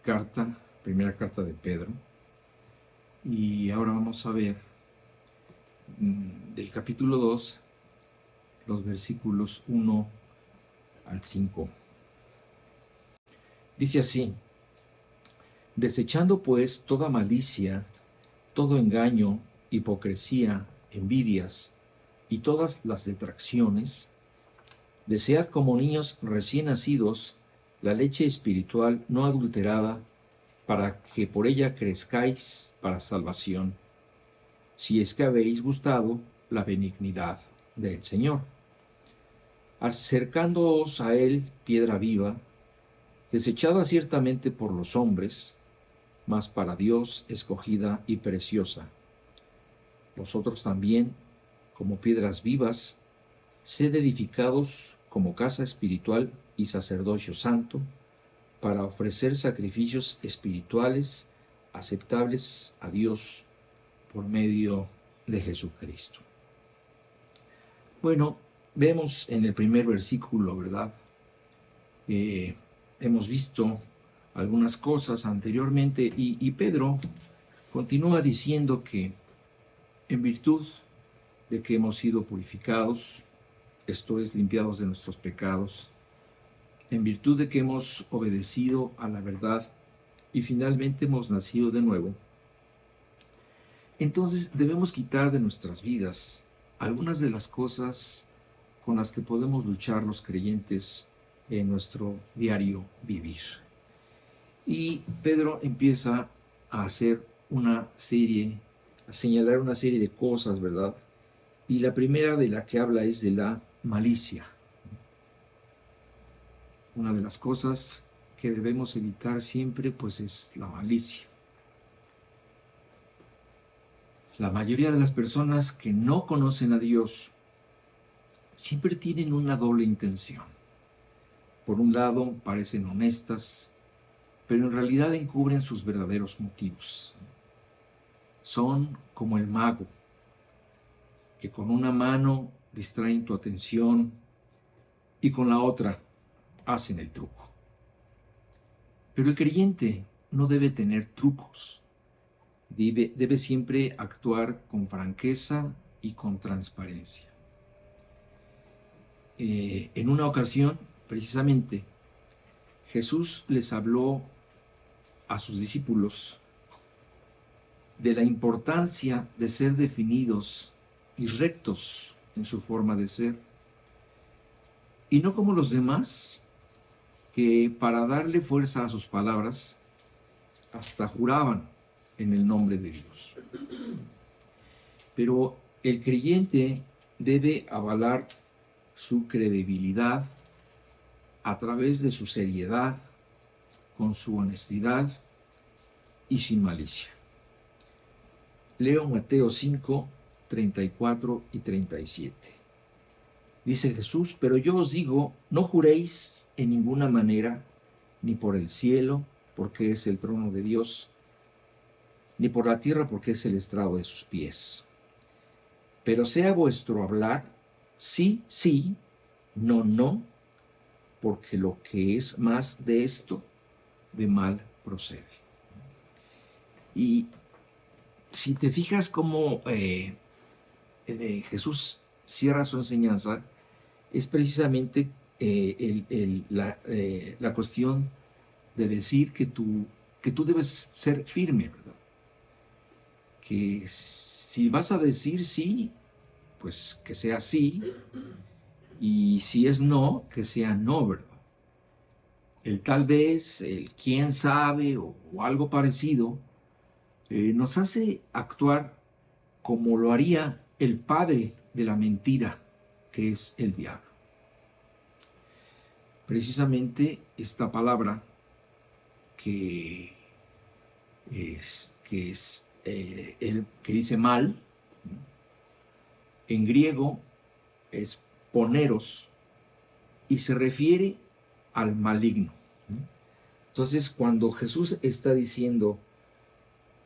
carta, primera carta de Pedro, y ahora vamos a ver del capítulo 2, los versículos 1 al 5. Dice así: desechando pues toda malicia, todo engaño, hipocresía, envidias y todas las detracciones, desead como niños recién nacidos la leche espiritual no adulterada, para que por ella crezcáis para salvación, si es que habéis gustado la benignidad del Señor. Acercándoos a él, piedra viva, desechada ciertamente por los hombres, mas para Dios escogida y preciosa. Vosotros también, como piedras vivas, sed edificados como casa espiritual y sacerdocio santo, para ofrecer sacrificios espirituales aceptables a Dios por medio de Jesucristo. Bueno, vemos en el primer versículo, ¿verdad? Hemos visto algunas cosas anteriormente y Pedro continúa diciendo que en virtud de que hemos sido purificados, esto es, limpiados de nuestros pecados, en virtud de que hemos obedecido a la verdad y finalmente hemos nacido de nuevo, entonces debemos quitar de nuestras vidas algunas de las cosas con las que podemos luchar los creyentes en nuestro diario vivir. Y Pedro empieza a hacer una serie, a señalar una serie de cosas, ¿verdad? Y la primera de la que habla es de la malicia. Una de las cosas que debemos evitar siempre, pues, es la malicia. La mayoría de las personas que no conocen a Dios siempre tienen una doble intención. Por un lado, parecen honestas, pero en realidad encubren sus verdaderos motivos. Son como el mago, que con una mano distraen tu atención y con la otra hacen el truco. Pero el creyente no debe tener trucos. Debe siempre actuar con franqueza y con transparencia. En una ocasión, precisamente, Jesús les habló a sus discípulos de la importancia de ser definidos y rectos en su forma de ser, y no como los demás, que para darle fuerza a sus palabras, hasta juraban en el nombre de Dios. Pero el creyente debe avalar su credibilidad a través de su seriedad, con su honestidad y sin malicia. Leo Mateo 5, 34 y 37. Dice Jesús: pero yo os digo, no juréis en ninguna manera, ni por el cielo, porque es el trono de Dios, ni por la tierra, porque es el estrado de sus pies. Pero sea vuestro hablar sí, sí, no, no, porque lo que es más de esto, de mal procede. Y si te fijas cómo Jesús cierra su enseñanza, es precisamente la cuestión de decir que tú debes ser firme, ¿verdad? Que si vas a decir sí, pues que sea sí, y si es no, que sea no, ¿verdad? El tal vez, el quién sabe o algo parecido, nos hace actuar como lo haría el padre de la mentira, que es el diablo. Precisamente esta palabra que dice mal, en griego es poneros y se refiere al maligno. Entonces, cuando Jesús está diciendo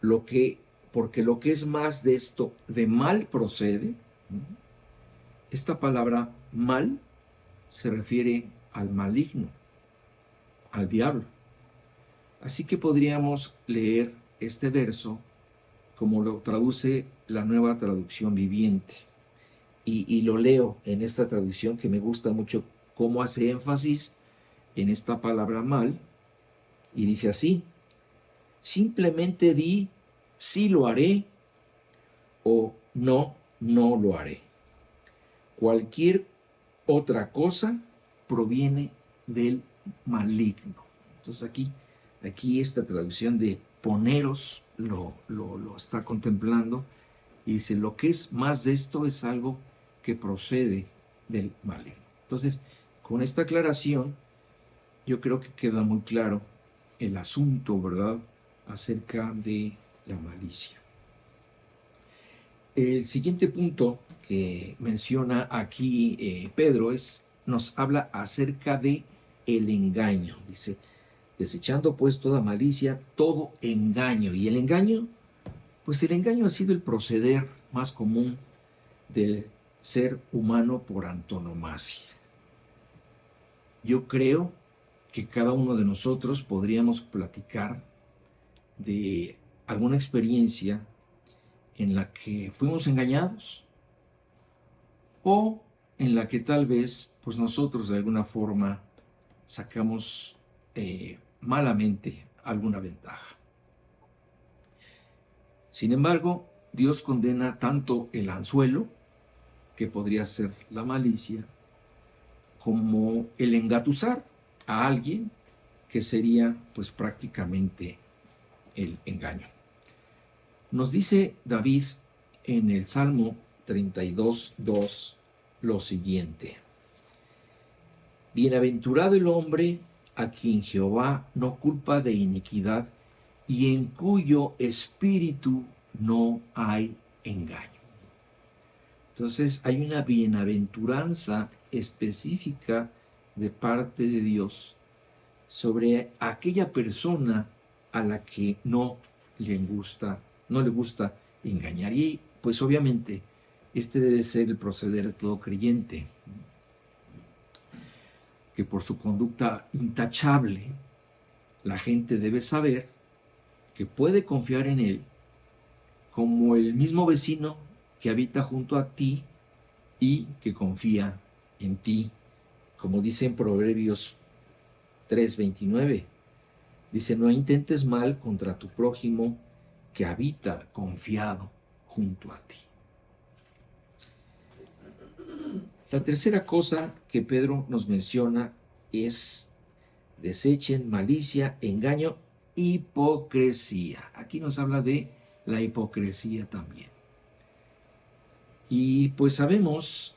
porque lo que es más de esto, de mal procede, esta palabra mal se refiere al maligno, al diablo. Así que podríamos leer este verso como lo traduce la Nueva Traducción Viviente. Y lo leo en esta traducción que me gusta mucho cómo hace énfasis en esta palabra mal, y dice así: simplemente di sí lo haré o no, no lo haré. Cualquier otra cosa proviene del maligno. Entonces aquí esta traducción de poneros lo está contemplando y dice: lo que es más de esto es algo que procede del maligno. Entonces, con esta aclaración, yo creo que queda muy claro el asunto, ¿verdad?, acerca de la malicia. El siguiente punto que menciona aquí Pedro nos habla acerca de el engaño. Dice: desechando pues toda malicia, todo engaño. Y el engaño, pues el engaño ha sido el proceder más común del ser humano por antonomasia. Yo creo que cada uno de nosotros podríamos platicar de alguna experiencia en la que fuimos engañados o en la que tal vez pues nosotros de alguna forma sacamos malamente alguna ventaja. Sin embargo, Dios condena tanto el anzuelo, que podría ser la malicia, como el engatusar a alguien, que sería pues prácticamente el engaño. Nos dice David en el Salmo 32:2 lo siguiente: bienaventurado el hombre a quien Jehová no culpa de iniquidad y en cuyo espíritu no hay engaño. Entonces hay una bienaventuranza específica de parte de Dios sobre aquella persona a la que no le gusta engañar. Y pues obviamente este debe ser el proceder de todo creyente, que por su conducta intachable la gente debe saber que puede confiar en él como el mismo vecino que habita junto a ti y que confía en ti, como dice en Proverbios 3:29. Dice: no intentes mal contra tu prójimo que habita confiado junto a ti. La tercera cosa que Pedro nos menciona es: desechen malicia, engaño, hipocresía. Aquí nos habla de la hipocresía también. Y pues sabemos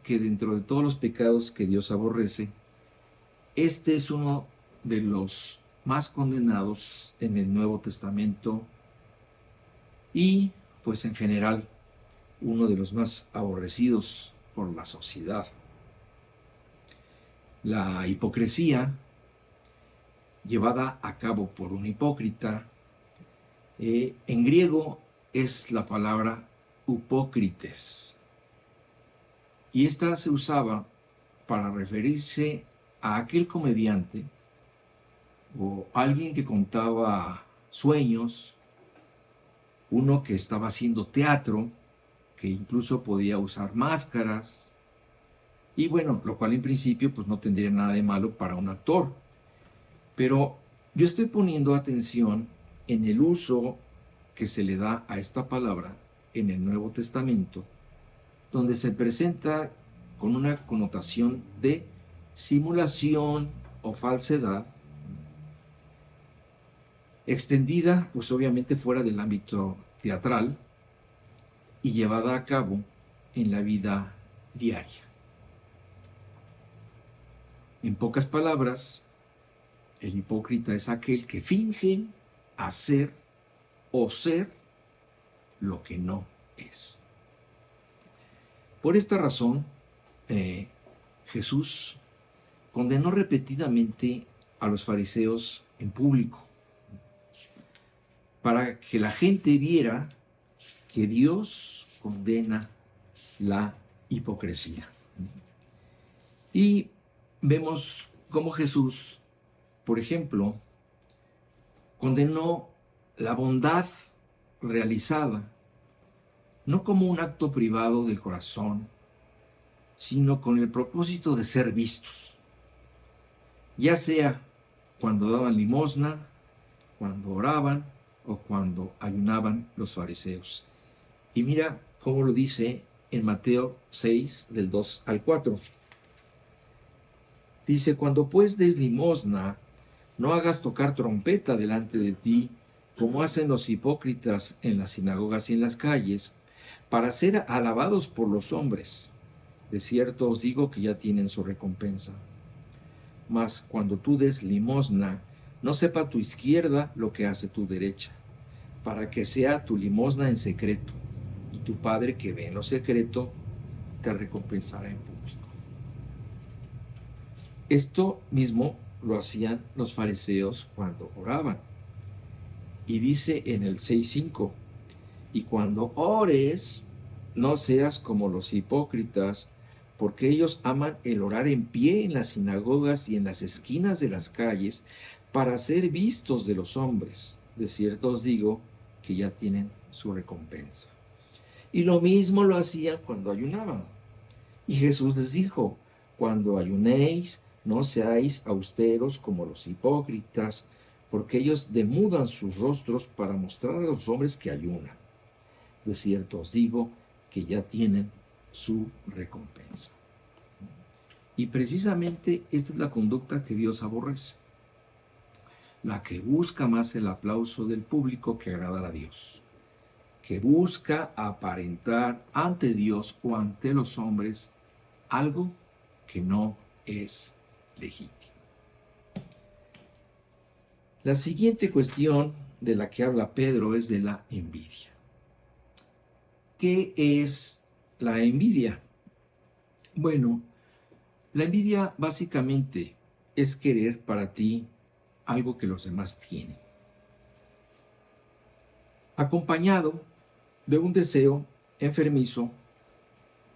que dentro de todos los pecados que Dios aborrece, este es uno de los más condenados en el Nuevo Testamento y pues en general uno de los más aborrecidos por la sociedad. La hipocresía llevada a cabo por un hipócrita, en griego es la palabra upócrites, y esta se usaba para referirse a aquel comediante o alguien que contaba sueños, uno que estaba haciendo teatro, que incluso podía usar máscaras, y bueno, lo cual en principio pues no tendría nada de malo para un actor. Pero yo estoy poniendo atención en el uso que se le da a esta palabra en el Nuevo Testamento, donde se presenta con una connotación de simulación o falsedad, extendida pues obviamente fuera del ámbito teatral y llevada a cabo en la vida diaria. En pocas palabras, el hipócrita es aquel que finge hacer o ser lo que no es. Por esta razón, Jesús condenó repetidamente a los fariseos en público, para que la gente viera que Dios condena la hipocresía. Y vemos cómo Jesús, por ejemplo, condenó la bondad realizada, no como un acto privado del corazón, sino con el propósito de ser vistos, ya sea cuando daban limosna, cuando oraban o cuando ayunaban los fariseos. Y mira cómo lo dice en Mateo 6, del 2 al 4. Dice: cuando pues des limosna, no hagas tocar trompeta delante de ti, como hacen los hipócritas en las sinagogas y en las calles, para ser alabados por los hombres. De cierto os digo que ya tienen su recompensa. Mas cuando tú des limosna, no sepa tu izquierda lo que hace tu derecha, para que sea tu limosna en secreto, y tu Padre que ve en lo secreto te recompensará en público. Esto mismo lo hacían los fariseos cuando oraban. Y dice en el 6:5: y cuando ores, no seas como los hipócritas, porque ellos aman el orar en pie en las sinagogas y en las esquinas de las calles para ser vistos de los hombres. De cierto os digo que ya tienen su recompensa. Y lo mismo lo hacían cuando ayunaban. Y Jesús les dijo: cuando ayunéis, no seáis austeros como los hipócritas, porque ellos demudan sus rostros para mostrar a los hombres que ayunan. De cierto os digo que ya tienen su recompensa. Y precisamente esta es la conducta que Dios aborrece, la que busca más el aplauso del público que agradar a Dios, que busca aparentar ante Dios o ante los hombres algo que no es legítimo. La siguiente cuestión de la que habla Pedro es de la envidia. ¿Qué es la envidia? Bueno, la envidia básicamente es querer para ti algo que los demás tienen, acompañado de un deseo enfermizo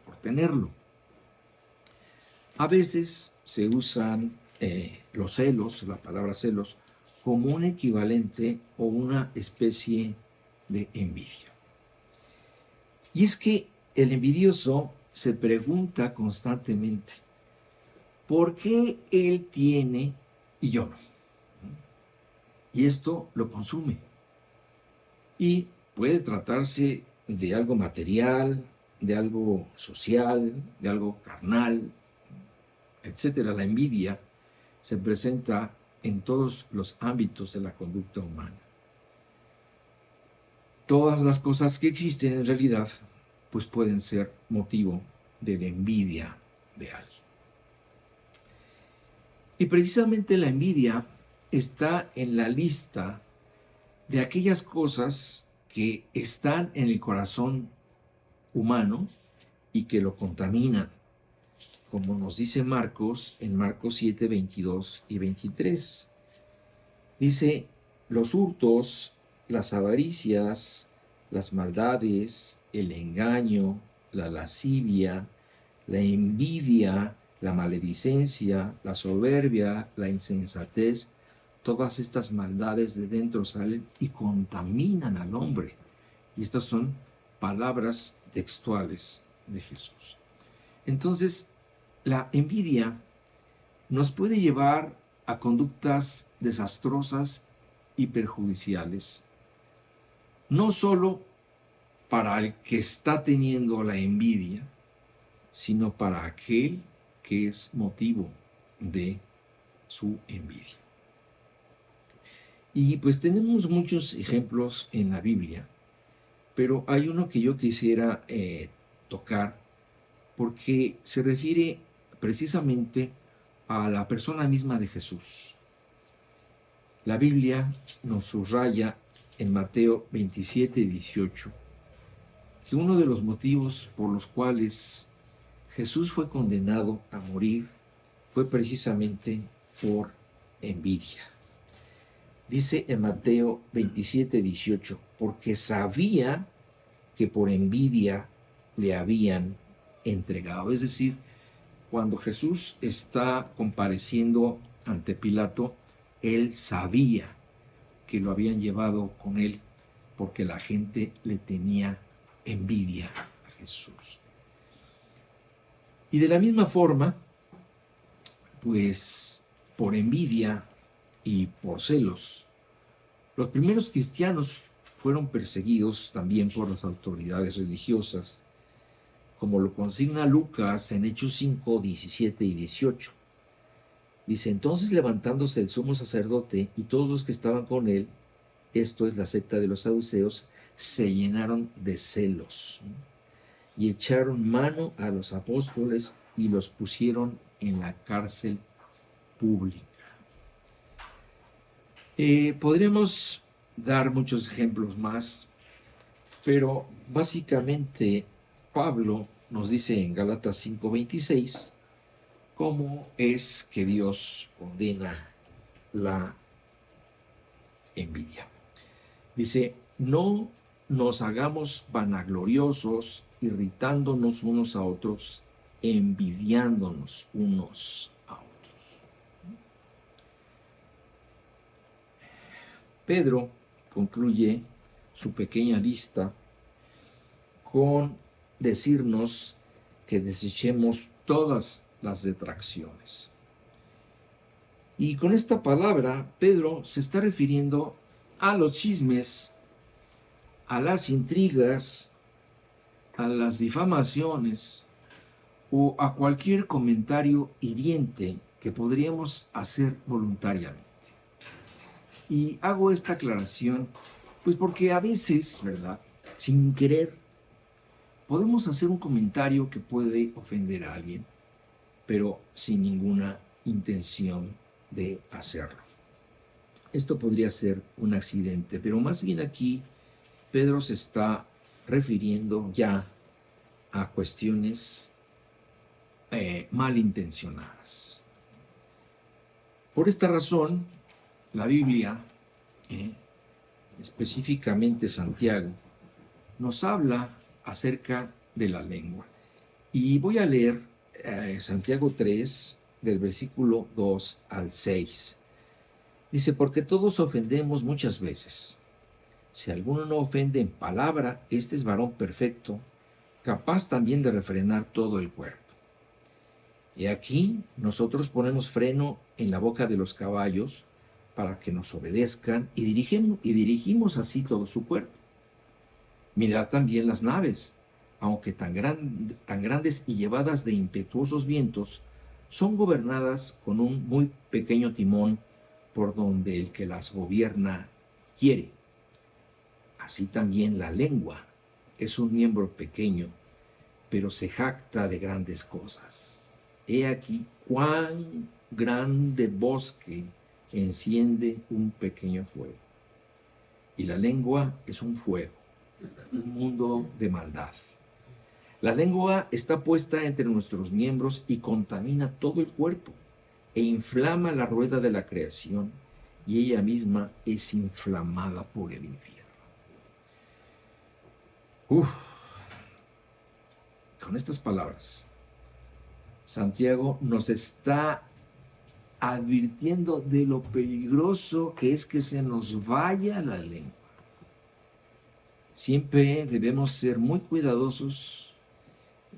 por tenerlo. A veces se usan los celos, la palabra celos, como un equivalente o una especie de envidia. Y es que el envidioso se pregunta constantemente: ¿por qué él tiene y yo no? Y esto lo consume. Y puede tratarse de algo material, de algo social, de algo carnal, etcétera. La envidia se presenta en todos los ámbitos de la conducta humana. Todas las cosas que existen en realidad, pues pueden ser motivo de la envidia de alguien. Y precisamente la envidia está en la lista de aquellas cosas que están en el corazón humano y que lo contaminan, como nos dice Marcos en Marcos 7, 22 y 23. Dice: los hurtos, las avaricias, las maldades, el engaño, la lascivia, la envidia, la maledicencia, la soberbia, la insensatez, todas estas maldades de dentro salen y contaminan al hombre. Y estas son palabras textuales de Jesús. Entonces, la envidia nos puede llevar a conductas desastrosas y perjudiciales, no solo para el que está teniendo la envidia, sino para aquel que es motivo de su envidia. Y pues tenemos muchos ejemplos en la Biblia, pero hay uno que yo quisiera tocar porque se refiere precisamente a la persona misma de Jesús. La Biblia nos subraya en Mateo 27, 18 que uno de los motivos por los cuales Jesús fue condenado a morir fue precisamente por envidia. Dice en Mateo 27, 18, porque sabía que por envidia le habían entregado. Es decir, cuando Jesús está compareciendo ante Pilato, él sabía que lo habían llevado con él porque la gente le tenía envidia a Jesús. Y de la misma forma, pues por envidia y por celos, los primeros cristianos fueron perseguidos también por las autoridades religiosas, como lo consigna Lucas en Hechos 5, 17 y 18. Dice, entonces levantándose el sumo sacerdote y todos los que estaban con él, esto es la secta de los saduceos, se llenaron de celos, ¿no? Y echaron mano a los apóstoles y los pusieron en la cárcel pública. Podríamos dar muchos ejemplos más, pero básicamente Pablo nos dice en Gálatas 5:26 cómo es que Dios condena la envidia. Dice, no nos hagamos vanagloriosos, irritándonos unos a otros, envidiándonos unos a otros. Pedro concluye su pequeña lista con decirnos que desechemos todas las detracciones. Y con esta palabra, Pedro se está refiriendo a los chismes, a las intrigas, a las difamaciones o a cualquier comentario hiriente que podríamos hacer voluntariamente. Y hago esta aclaración, pues porque a veces, ¿verdad?, sin querer, podemos hacer un comentario que puede ofender a alguien, pero sin ninguna intención de hacerlo. Esto podría ser un accidente, pero más bien aquí Pedro se está refiriendo ya a cuestiones malintencionadas. Por esta razón, la Biblia, específicamente Santiago, nos habla acerca de la lengua. Y voy a leer Santiago 3, del versículo 2 al 6. Dice, porque todos ofendemos muchas veces. Si alguno no ofende en palabra, este es varón perfecto, capaz también de refrenar todo el cuerpo. Y aquí nosotros ponemos freno en la boca de los caballos para que nos obedezcan y dirigimos así todo su cuerpo. Mirad también las naves, aunque tan grandes y llevadas de impetuosos vientos, son gobernadas con un muy pequeño timón por donde el que las gobierna quiere. Así también la lengua es un miembro pequeño, pero se jacta de grandes cosas. He aquí cuán grande bosque enciende un pequeño fuego. Y la lengua es un fuego, un mundo de maldad. La lengua está puesta entre nuestros miembros y contamina todo el cuerpo e inflama la rueda de la creación, y ella misma es inflamada por el infierno. Con estas palabras, Santiago nos está advirtiendo de lo peligroso que es que se nos vaya la lengua. Siempre debemos ser muy cuidadosos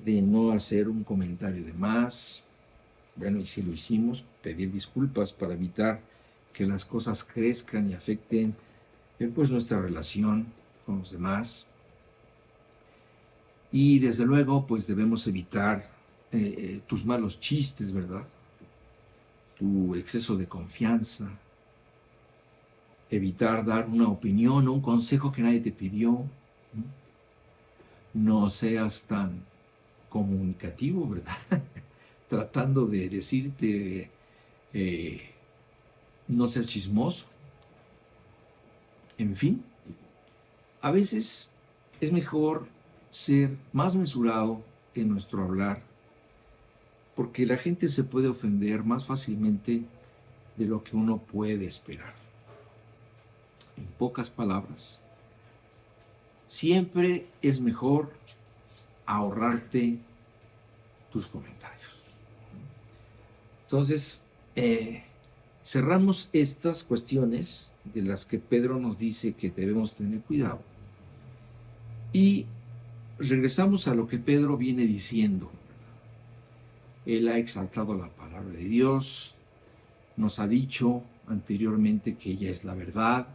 de no hacer un comentario de más. Bueno, y si lo hicimos, pedir disculpas para evitar que las cosas crezcan y afecten pues nuestra relación con los demás. Y desde luego, pues debemos evitar tus malos chistes, ¿verdad? Tu exceso de confianza. Evitar dar una opinión o un consejo que nadie te pidió. No seas tan comunicativo, ¿verdad? Tratando de decirte, no seas chismoso. En fin, a veces es mejor ser más mesurado en nuestro hablar, porque la gente se puede ofender más fácilmente de lo que uno puede esperar. En pocas palabras, siempre es mejor ahorrarte tus comentarios. Entonces, Cerramos estas cuestiones de las que Pedro nos dice que debemos tener cuidado y regresamos a lo que Pedro viene diciendo. Él ha exaltado la palabra de Dios, nos ha dicho anteriormente que ella es la verdad,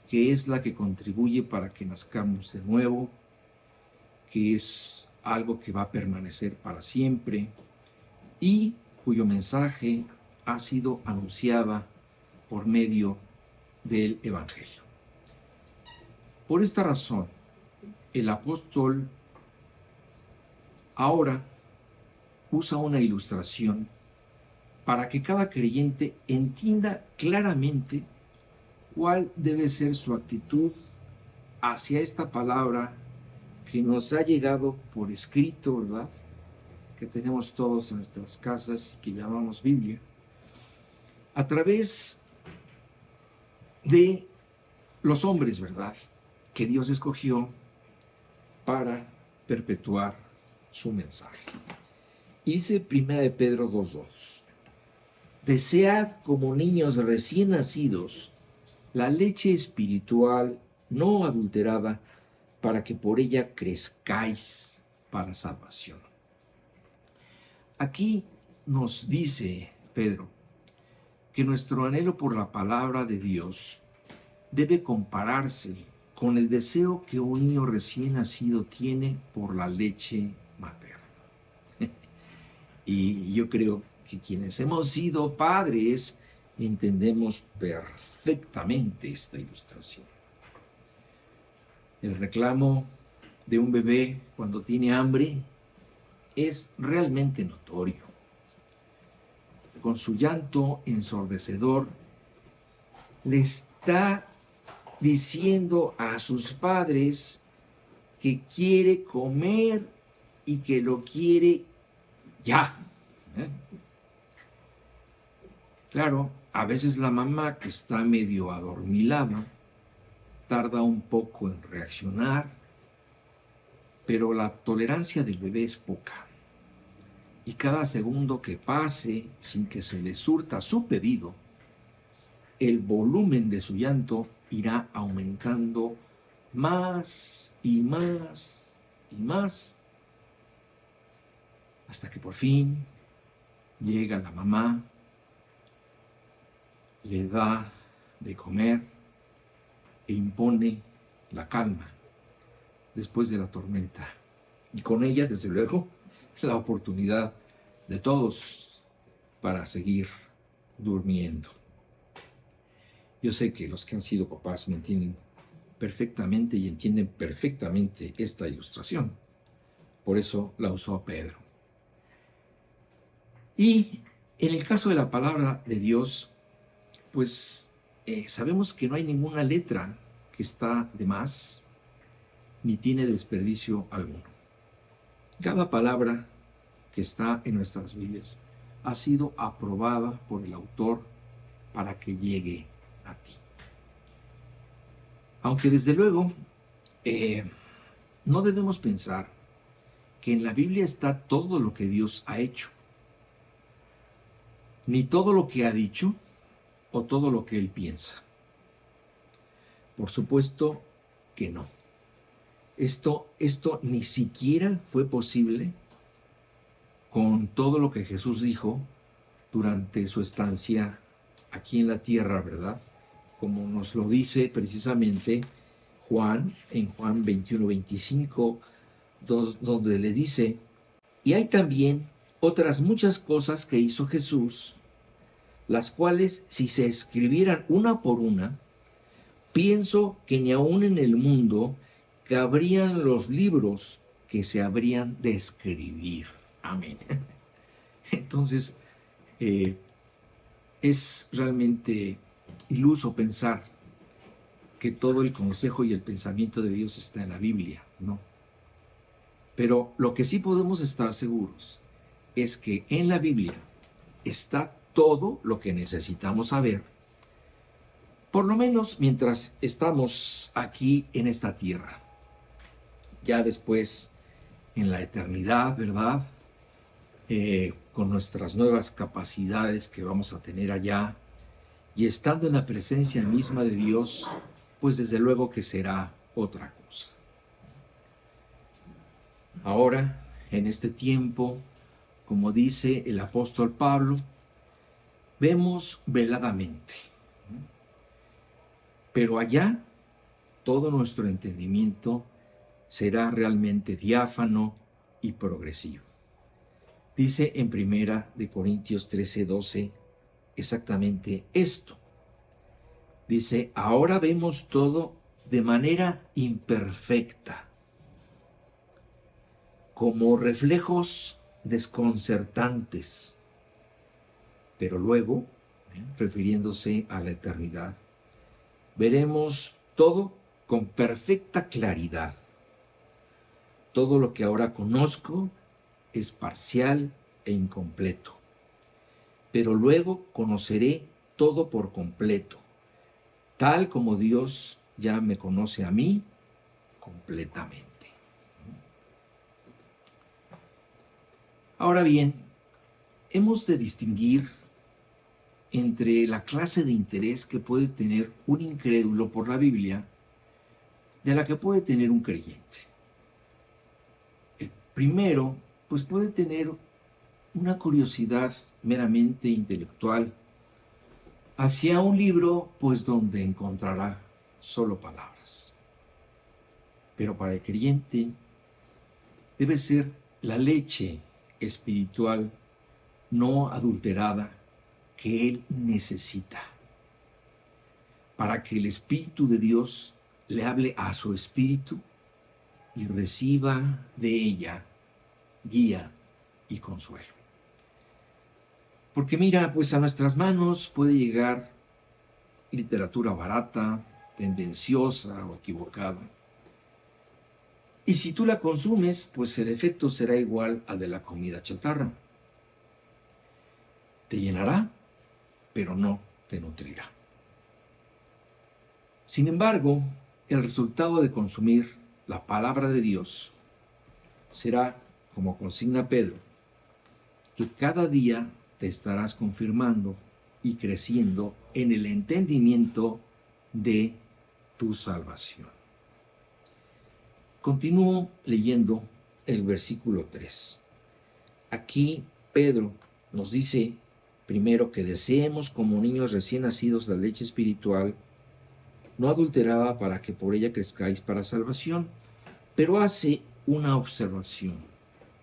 que es la que contribuye para que nazcamos de nuevo, que es algo que va a permanecer para siempre y cuyo mensaje ha sido anunciada por medio del Evangelio. Por esta razón, el apóstol ahora usa una ilustración para que cada creyente entienda claramente cuál debe ser su actitud hacia esta palabra que nos ha llegado por escrito, ¿verdad? Que tenemos todos en nuestras casas y que llamamos Biblia, a través de los hombres, ¿verdad?, que Dios escogió para perpetuar su mensaje. Dice 1 Pedro 2:2: desead como niños recién nacidos la leche espiritual no adulterada, para que por ella crezcáis para salvación. Aquí nos dice Pedro que nuestro anhelo por la palabra de Dios debe compararse con el deseo que un niño recién nacido tiene por la leche materna. Y yo creo que quienes hemos sido padres entendemos perfectamente esta ilustración. El reclamo de un bebé cuando tiene hambre es realmente notorio. Con su llanto ensordecedor, le está diciendo a sus padres que quiere comer y que lo quiere ya. Claro, a veces la mamá, que está medio adormilada, tarda un poco en reaccionar, pero la tolerancia del bebé es poca. Y cada segundo que pase sin que se le surta su pedido, el volumen de su llanto irá aumentando más y más y más, hasta que por fin llega la mamá, le da de comer e impone la calma después de la tormenta. Y con ella, desde luego, la oportunidad de todos para seguir durmiendo. Yo sé que los que han sido papás me entienden perfectamente y entienden perfectamente esta ilustración. Por eso la usó Pedro. Y en el caso de la palabra de Dios, pues sabemos que no hay ninguna letra que está de más, ni tiene desperdicio alguno. Cada palabra que está en nuestras Biblias ha sido aprobada por el autor para que llegue a ti. Aunque desde luego no debemos pensar que en la Biblia está todo lo que Dios ha hecho, ni todo lo que ha dicho o todo lo que Él piensa. Por supuesto que no. Esto ni siquiera fue posible con todo lo que Jesús dijo durante su estancia aquí en la tierra, ¿verdad? Como nos lo dice precisamente Juan, en Juan 21:25, donde le dice: y hay también otras muchas cosas que hizo Jesús, las cuales, si se escribieran una por una, pienso que ni aún en el mundo cabrían los libros que se habrían de escribir. Amén. Entonces, es realmente iluso pensar que todo el consejo y el pensamiento de Dios está en la Biblia, ¿no? Pero lo que sí podemos estar seguros es que en la Biblia está todo lo que necesitamos saber, por lo menos mientras estamos aquí en esta tierra. Ya después, en la eternidad, ¿verdad?, con nuestras nuevas capacidades que vamos a tener allá, y estando en la presencia misma de Dios, pues desde luego que será otra cosa. Ahora, en este tiempo, como dice el apóstol Pablo, vemos veladamente, pero allá todo nuestro entendimiento será realmente diáfano y progresivo. Dice en 1 Corintios 13:12 exactamente esto. Dice, ahora vemos todo de manera imperfecta, como reflejos desconcertantes, pero luego, refiriéndose a la eternidad, veremos todo con perfecta claridad. Todo lo que ahora conozco es parcial e incompleto, pero luego conoceré todo por completo, tal como Dios ya me conoce a mí completamente. Ahora bien, hemos de distinguir entre la clase de interés que puede tener un incrédulo por la Biblia de la que puede tener un creyente. El primero, pues puede tener una curiosidad meramente intelectual hacia un libro, pues donde encontrará solo palabras. Pero para el creyente debe ser la leche espiritual no adulterada que él necesita, para que el Espíritu de Dios le hable a su espíritu y reciba de ella guía y consuelo. Porque mira, pues a nuestras manos puede llegar literatura barata, tendenciosa o equivocada. Y si tú la consumes, pues el efecto será igual al de la comida chatarra. Te llenará, pero no te nutrirá. Sin embargo, el resultado de consumir la palabra de Dios será, como consigna Pedro, que cada día te estarás confirmando y creciendo en el entendimiento de tu salvación. Continúo leyendo el versículo 3. Aquí Pedro nos dice primero que deseemos como niños recién nacidos la leche espiritual, no adulterada, para que por ella crezcáis para salvación. Pero hace una observación.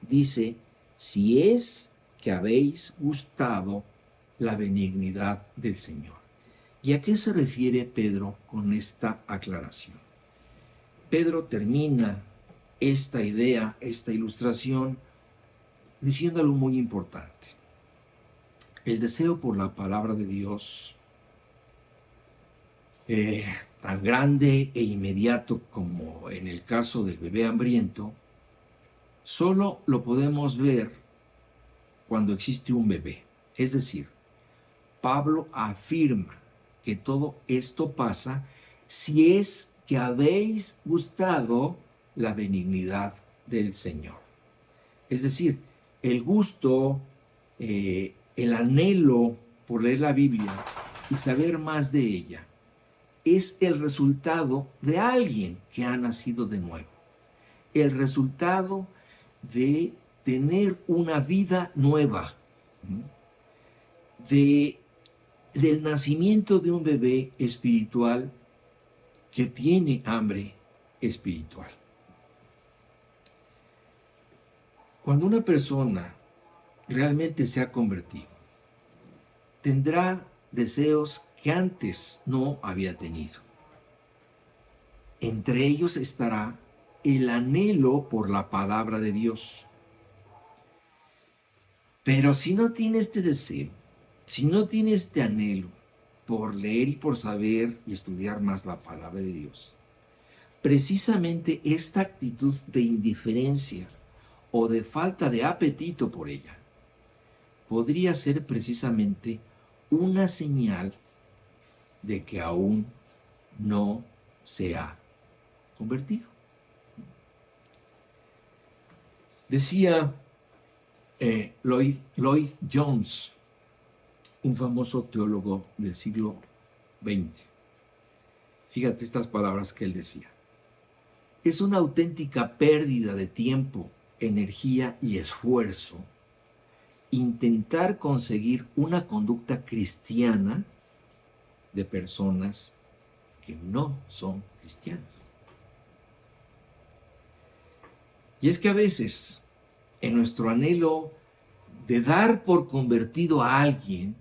Dice, si es que habéis gustado la benignidad del Señor. ¿Y a qué se refiere Pedro con esta aclaración? Pedro termina esta idea, esta ilustración, diciendo algo muy importante. El deseo por la palabra de Dios, tan grande e inmediato como en el caso del bebé hambriento, solo lo podemos ver cuando existe un bebé. Es decir, Pablo afirma que todo esto pasa si es que habéis gustado la benignidad del Señor. Es decir, el gusto, el anhelo por leer la Biblia y saber más de ella es el resultado de alguien que ha nacido de nuevo. El resultado de tener una vida nueva, del nacimiento de un bebé espiritual que tiene hambre espiritual. Cuando una persona realmente se ha convertido, tendrá deseos que antes no había tenido. Entre ellos estará el anhelo por la palabra de Dios. Pero si no tiene este deseo, si no tiene este anhelo por leer y por saber y estudiar más la palabra de Dios, precisamente esta actitud de indiferencia o de falta de apetito por ella podría ser precisamente una señal de que aún no se ha convertido. Decía Lloyd Jones, un famoso teólogo del siglo XX. Fíjate estas palabras que él decía. Es una auténtica pérdida de tiempo, energía y esfuerzo intentar conseguir una conducta cristiana de personas que no son cristianas. Y es que a veces, en nuestro anhelo de dar por convertido a alguien,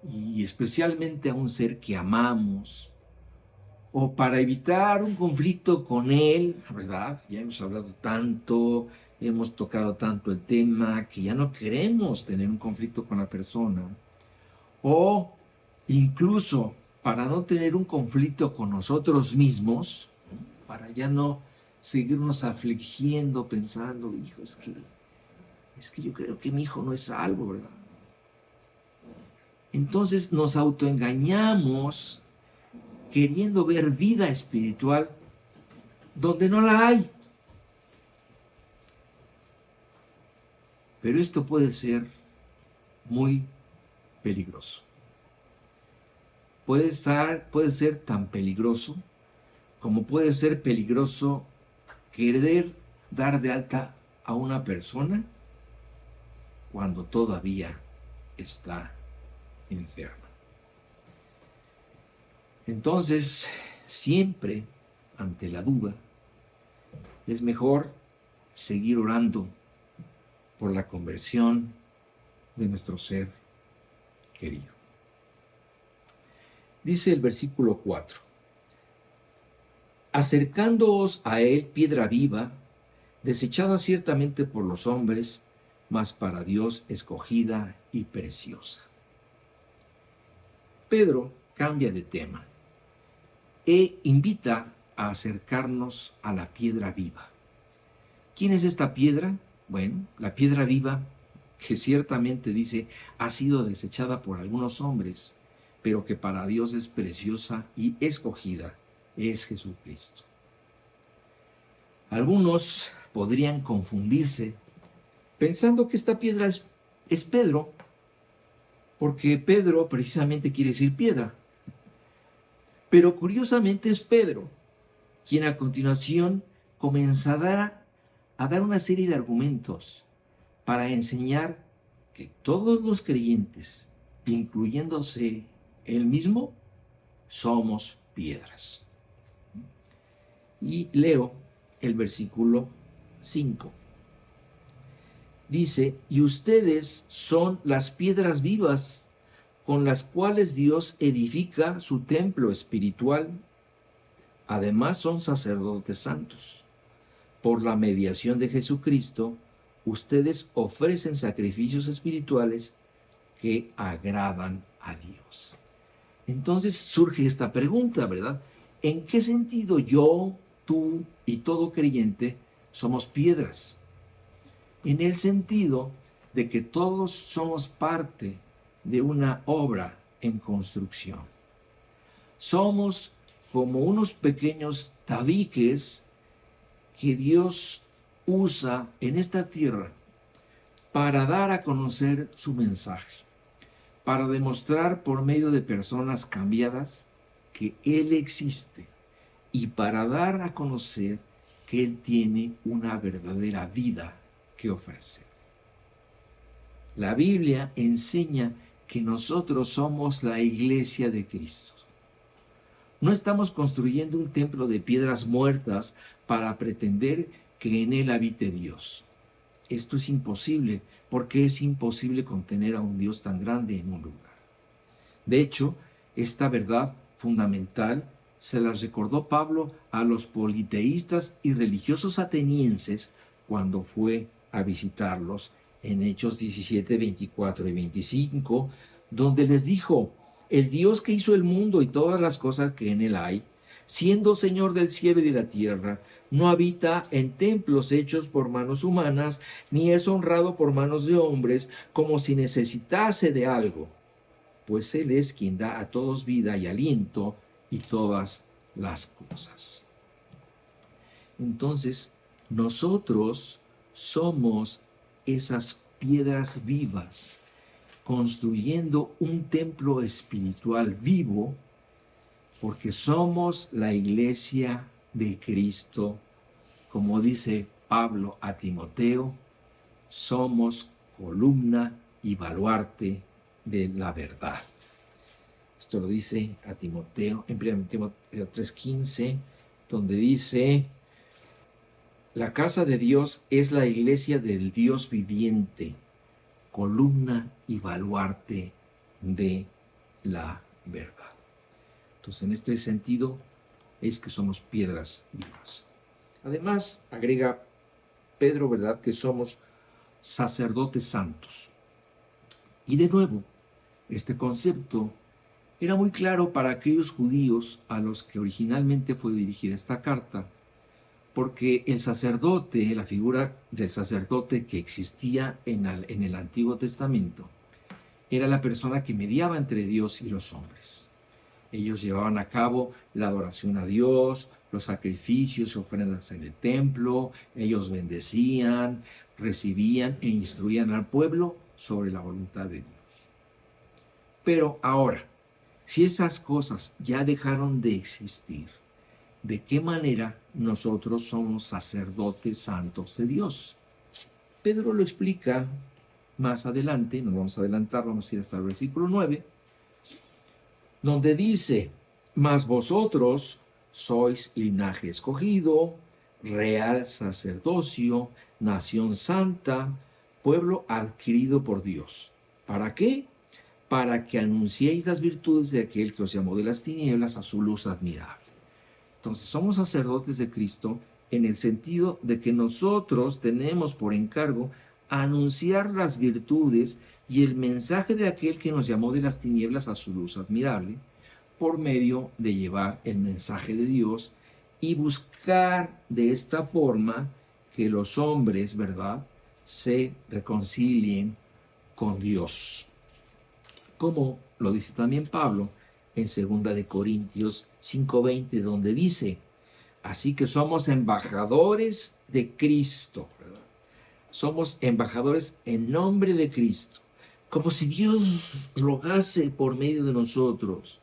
y especialmente a un ser que amamos, o para evitar un conflicto con él, ¿verdad? Ya hemos hablado tanto, hemos tocado tanto el tema, que ya no queremos tener un conflicto con la persona, o incluso para no tener un conflicto con nosotros mismos, para ya no seguirnos afligiendo pensando, hijo, es que yo creo que mi hijo no es salvo, ¿verdad? Entonces nos autoengañamos queriendo ver vida espiritual donde no la hay. Pero esto puede ser muy peligroso. Puede ser tan peligroso como puede ser peligroso querer dar de alta a una persona cuando todavía está enferma. Entonces, siempre ante la duda, es mejor seguir orando por la conversión de nuestro ser querido. Dice el versículo 4: acercándoos a él piedra viva, desechada ciertamente por los hombres, mas para Dios escogida y preciosa. Pedro cambia de tema e invita a acercarnos a la piedra viva. ¿Quién es esta piedra? Bueno, la piedra viva, que ciertamente dice ha sido desechada por algunos hombres, pero que para Dios es preciosa y escogida, es Jesucristo. Algunos podrían confundirse pensando que esta piedra es Pedro, porque Pedro precisamente quiere decir piedra. Pero curiosamente es Pedro quien a continuación comenzará a dar una serie de argumentos para enseñar que todos los creyentes, incluyéndose él mismo, somos piedras. Y leo el versículo 5. Dice: y ustedes son las piedras vivas con las cuales Dios edifica su templo espiritual. Además son sacerdotes santos. Por la mediación de Jesucristo, ustedes ofrecen sacrificios espirituales que agradan a Dios. Entonces surge esta pregunta, ¿verdad? ¿En qué sentido yo, tú y todo creyente somos piedras? En el sentido de que todos somos parte de una obra en construcción. Somos como unos pequeños tabiques que Dios usa en esta tierra para dar a conocer su mensaje, para demostrar por medio de personas cambiadas que Él existe y para dar a conocer que Él tiene una verdadera vida que ofrecer. La Biblia enseña que nosotros somos la iglesia de Cristo. No estamos construyendo un templo de piedras muertas para pretender que en él habite Dios. Esto es imposible, porque es imposible contener a un Dios tan grande en un lugar. De hecho, esta verdad fundamental se la recordó Pablo a los politeístas y religiosos atenienses cuando fue a visitarlos en Hechos 17, 24 y 25, donde les dijo: el Dios que hizo el mundo y todas las cosas que en él hay, siendo Señor del cielo y de la tierra, no habita en templos hechos por manos humanas, ni es honrado por manos de hombres, como si necesitase de algo, pues Él es quien da a todos vida y aliento y todas las cosas. Entonces, nosotros somos esas piedras vivas, construyendo un templo espiritual vivo, porque somos la iglesia de Cristo. Como dice Pablo a Timoteo, somos columna y baluarte de la verdad. Esto lo dice a Timoteo en 1 Timoteo 3:15, donde dice: la casa de Dios es la iglesia del Dios viviente, columna y baluarte de la verdad. Entonces, en este sentido, es que somos piedras vivas. Además, agrega Pedro, ¿verdad?, que somos sacerdotes santos. Y de nuevo, este concepto era muy claro para aquellos judíos a los que originalmente fue dirigida esta carta, porque el sacerdote, la figura del sacerdote que existía en el Antiguo Testamento, era la persona que mediaba entre Dios y los hombres. Ellos llevaban a cabo la adoración a Dios, los sacrificios y ofrendas en el templo, ellos bendecían, recibían e instruían al pueblo sobre la voluntad de Dios. Pero ahora, si esas cosas ya dejaron de existir, ¿de qué manera nosotros somos sacerdotes santos de Dios? Pedro lo explica más adelante, nos vamos a adelantar, vamos a ir hasta el versículo 9, donde dice: mas vosotros sois linaje escogido, real sacerdocio, nación santa, pueblo adquirido por Dios. ¿Para qué? Para que anunciéis las virtudes de aquel que os llamó de las tinieblas a su luz admirable. Entonces, somos sacerdotes de Cristo en el sentido de que nosotros tenemos por encargo anunciar las virtudes y el mensaje de aquel que nos llamó de las tinieblas a su luz admirable, por medio de llevar el mensaje de Dios y buscar de esta forma que los hombres, ¿verdad?, se reconcilien con Dios. Como lo dice también Pablo en 2 Corintios 5:20, donde dice: así que somos embajadores de Cristo, ¿verdad? Somos embajadores en nombre de Cristo, como si Dios rogase por medio de nosotros.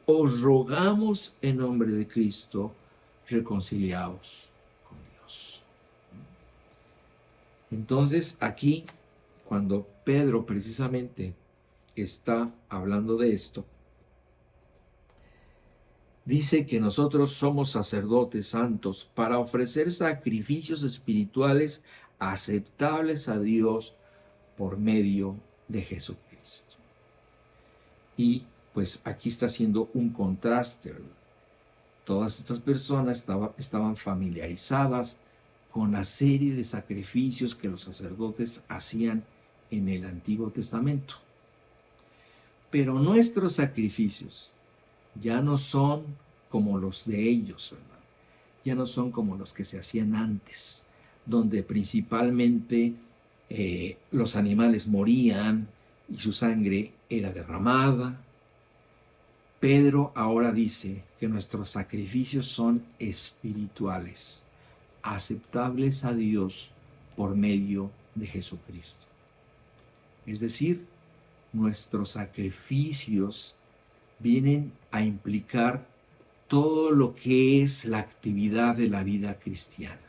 Os rogamos en nombre de Cristo, reconciliaos con Dios. Entonces, aquí, cuando Pedro precisamente está hablando de esto, dice que nosotros somos sacerdotes santos para ofrecer sacrificios espirituales aceptables a Dios por medio de Jesucristo. Y pues aquí está haciendo un contraste, ¿verdad? Todas estas personas estaban familiarizadas con la serie de sacrificios que los sacerdotes hacían en el Antiguo Testamento. Pero nuestros sacrificios ya no son como los de ellos, ¿verdad? Ya no son como los que se hacían antes, donde principalmente los animales morían y su sangre era derramada. Pedro ahora dice que nuestros sacrificios son espirituales, aceptables a Dios por medio de Jesucristo. Es decir, nuestros sacrificios vienen a implicar todo lo que es la actividad de la vida cristiana.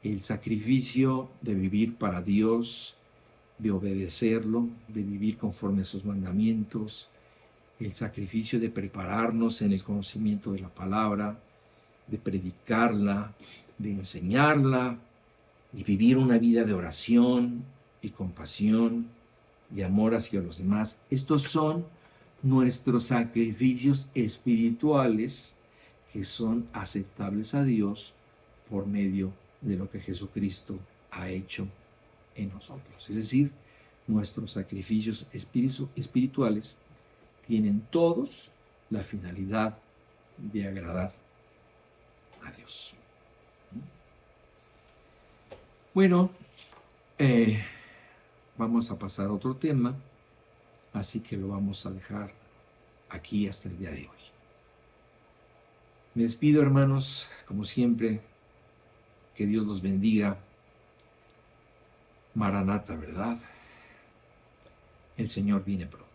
El sacrificio de vivir para Dios, de obedecerlo, de vivir conforme a sus mandamientos, el sacrificio de prepararnos en el conocimiento de la palabra, de predicarla, de enseñarla y vivir una vida de oración y compasión y amor hacia los demás. Estos son nuestros sacrificios espirituales que son aceptables a Dios por medio de lo que Jesucristo ha hecho en nosotros. Es decir, nuestros sacrificios espirituales tienen todos la finalidad de agradar a Dios. Bueno, vamos a pasar a otro tema, así que lo vamos a dejar aquí hasta el día de hoy. Me despido, hermanos, como siempre, que Dios los bendiga. Maranata, ¿verdad? El Señor viene pronto.